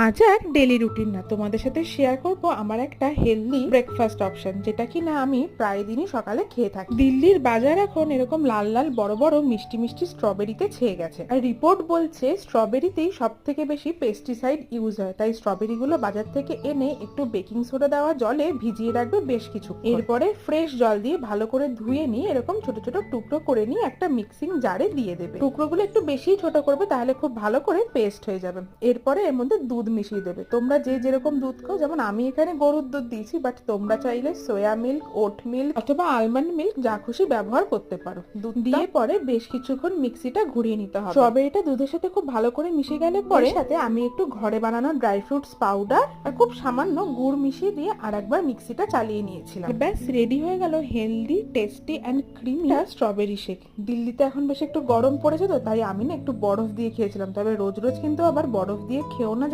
আজ আর daily routine না, তোমাদের সাথে শেয়ার করব আমার একটা হেলদি ব্রেকফাস্ট অপশন, যেটা কিনা আমি প্রায় দিনই সকালে খেয়ে থাকি। দিল্লির বাজার এখন এরকম লাল লাল বড় বড় মিষ্টি মিষ্টি স্ট্রবেরিতে ছেয়ে গেছে, আর রিপোর্ট বলছে স্ট্রবেরিতেই সব থেকে বেশি পেস্টিসাইড ইউজ হয়। তাই স্ট্রবেরি গুলো বাজার থেকে এনে একটু বেকিং সোডা দেওয়া জলে ভিজিয়ে রাখবে বেশ কিছু, এরপরে ফ্রেশ জল দিয়ে ভালো করে ধুয়ে নিয়ে এরকম ছোট ছোট টুকরো করে নিয়ে একটা মিক্সিং জারে দিয়ে দেবে। টুকরোগুলো একটু বেশি ছোট করবে, তাহলে খুব ভালো করে পেস্ট হয়ে যাবে। এরপরে এর মধ্যে দুধ মিশিয়ে দেবে, তোমরা যে যেরকম দুধ খাও, যেমন আমি এখানে গরুর দুধ দিয়েছি, বাট তোমরা চাইলে সোয়া মিল্ক, ওট মিল্ক অথবা আলমন্ড মিল্ক যা খুশি ব্যবহার করতে পারো। দুধ দিয়ে পরে বেশ কিছুক্ষণ মিক্সিটা ঘুরিয়ে নিতে হবে। স্ট্রবেরিটা দুধের সাথে খুব ভালো করে মিশে গেলে পরে সাথে আমি একটু ঘরে বানানো ড্রাই ফ্রুটস পাউডার আর খুব সামান্য গুড় মিশিয়ে দিয়ে আরেকবার মিক্সিটা চালিয়ে নিয়েছিলাম। ব্যাস রেডি হয়ে গেল healthy, tasty and creamy strawberry shake. দিল্লিতে এখন বেশ একটু গরম পড়েছে, তো তাই আমি না একটু বরফ দিয়ে খেয়েছিলাম। তবে রোজ রোজ কিন্তু আবার বরফ দিয়ে খেও না।